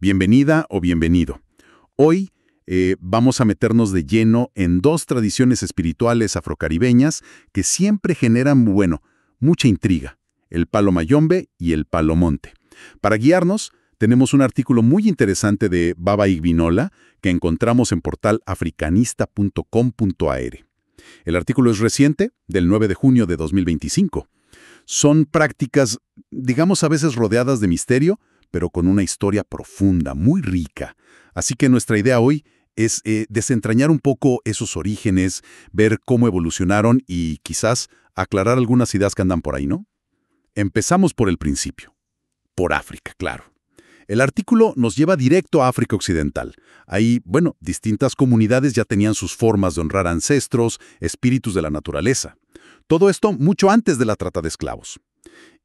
Bienvenida o bienvenido. Hoy vamos a meternos de lleno en dos tradiciones espirituales afrocaribeñas que siempre generan, bueno, mucha intriga, el palo mayombe y el palo monte. Para guiarnos, tenemos un artículo muy interesante de Baba Igbinola que encontramos en portal africanista.com.ar. El artículo es reciente, del 9 de junio de 2025. Son prácticas, digamos a veces rodeadas de misterio, pero con una historia profunda, muy rica. Así que nuestra idea hoy es desentrañar un poco esos orígenes, ver cómo evolucionaron y quizás aclarar algunas ideas que andan por ahí, ¿no? Empezamos por el principio. Por África, claro. El artículo nos lleva directo a África Occidental. Ahí, bueno, distintas comunidades ya tenían sus formas de honrar ancestros, espíritus de la naturaleza. Todo esto mucho antes de la trata de esclavos.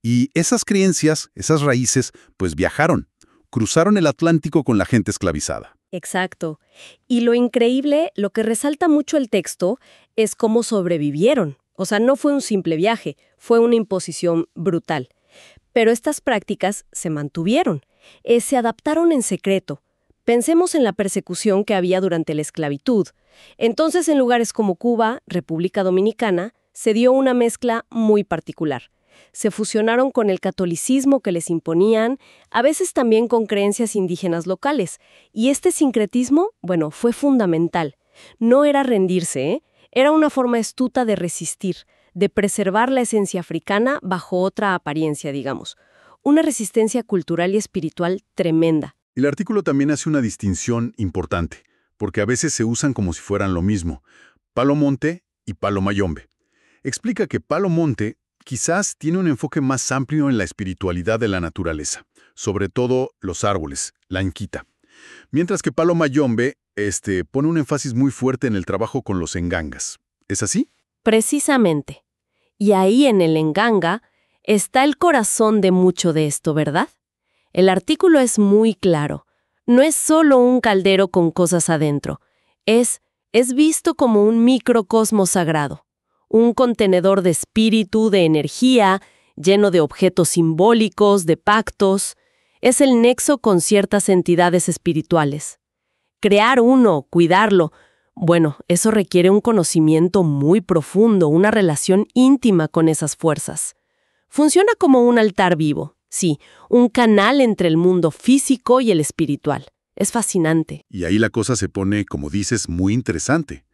Y esas creencias, esas raíces, pues viajaron, cruzaron el Atlántico con la gente esclavizada. Exacto. Y lo increíble, lo que resalta mucho el texto, es cómo sobrevivieron. O sea, no fue un simple viaje, fue una imposición brutal. Pero estas prácticas se mantuvieron, se adaptaron en secreto. Pensemos en la persecución que había durante la esclavitud. Entonces, en lugares como Cuba, República Dominicana, se dio una mezcla muy particular. Se fusionaron con el catolicismo que les imponían, a veces también con creencias indígenas locales. Y este sincretismo, bueno, fue fundamental. No era rendirse, ¿eh? Era una forma astuta de resistir, de preservar la esencia africana bajo otra apariencia, digamos. Una resistencia cultural y espiritual tremenda. El artículo también hace una distinción importante, porque a veces se usan como si fueran lo mismo, palo monte y palo mayombe. Explica que palo monte quizás tiene un enfoque más amplio en la espiritualidad de la naturaleza, sobre todo los árboles, la anquita. Mientras que palo mayombe pone un énfasis muy fuerte en el trabajo con los engangas. ¿Es así? Precisamente. Y ahí en el enganga está el corazón de mucho de esto, ¿verdad? El artículo es muy claro. No es solo un caldero con cosas adentro. Es visto como un microcosmos sagrado. Un contenedor de espíritu, de energía, lleno de objetos simbólicos, de pactos. Es el nexo con ciertas entidades espirituales. Crear uno, cuidarlo, bueno, eso requiere un conocimiento muy profundo, una relación íntima con esas fuerzas. Funciona como un altar vivo, sí, un canal entre el mundo físico y el espiritual. Es fascinante. Y ahí la cosa se pone, como dices, muy interesante.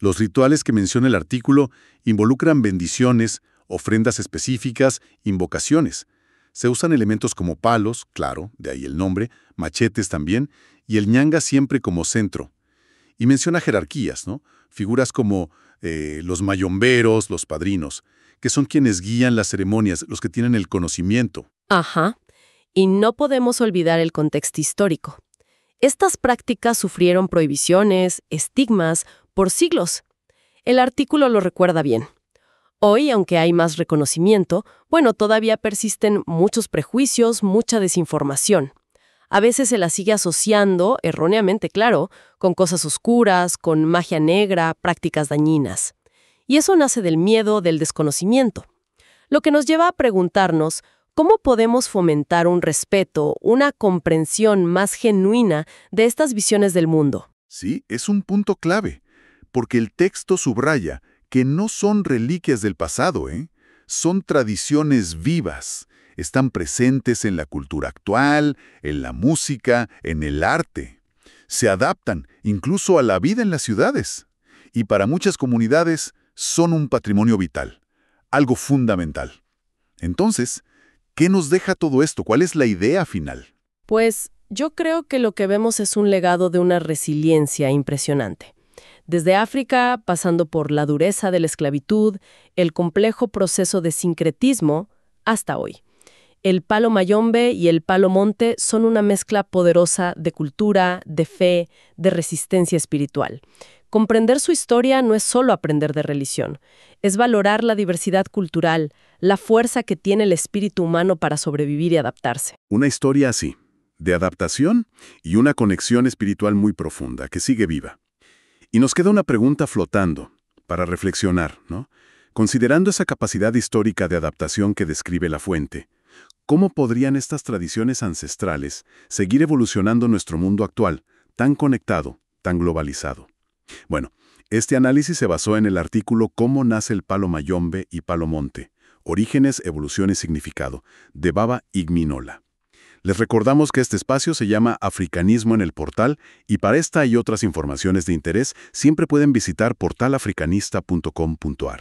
Los rituales que menciona el artículo involucran bendiciones, ofrendas específicas, invocaciones. Se usan elementos como palos, claro, de ahí el nombre, machetes también, y el ñanga siempre como centro. Y menciona jerarquías, ¿no? Figuras como los mayomberos, los padrinos, que son quienes guían las ceremonias, los que tienen el conocimiento. Ajá. Y no podemos olvidar el contexto histórico. Estas prácticas sufrieron prohibiciones, estigmas, por siglos. El artículo lo recuerda bien. Hoy, aunque hay más reconocimiento, bueno, todavía persisten muchos prejuicios, mucha desinformación. A veces se la sigue asociando, erróneamente claro, con cosas oscuras, con magia negra, prácticas dañinas. Y eso nace del miedo, del desconocimiento. Lo que nos lleva a preguntarnos, ¿cómo podemos fomentar un respeto, una comprensión más genuina de estas visiones del mundo? Sí, es un punto clave, porque el texto subraya que no son reliquias del pasado, son tradiciones vivas. Están presentes en la cultura actual, en la música, en el arte. Se adaptan incluso a la vida en las ciudades. Y para muchas comunidades son un patrimonio vital, algo fundamental. Entonces, ¿qué nos deja todo esto? ¿Cuál es la idea final? Pues yo creo que lo que vemos es un legado de una resiliencia impresionante. Desde África, pasando por la dureza de la esclavitud, el complejo proceso de sincretismo, hasta hoy. El palo mayombe y el palo monte son una mezcla poderosa de cultura, de fe, de resistencia espiritual. Comprender su historia no es solo aprender de religión, es valorar la diversidad cultural, la fuerza que tiene el espíritu humano para sobrevivir y adaptarse. Una historia así, de adaptación y una conexión espiritual muy profunda, que sigue viva. Y nos queda una pregunta flotando, para reflexionar, ¿no? Considerando esa capacidad histórica de adaptación que describe la fuente, ¿Cómo podrían estas tradiciones ancestrales seguir evolucionando nuestro mundo actual, tan conectado, tan globalizado? Bueno, este análisis se basó en el artículo Cómo nace el palo mayombe y palo monte, Orígenes, Evolución y Significado, de Baba Igminola. Les recordamos que este espacio se llama Africanismo en el Portal y para esta y otras informaciones de interés siempre pueden visitar portalafricanista.com.ar.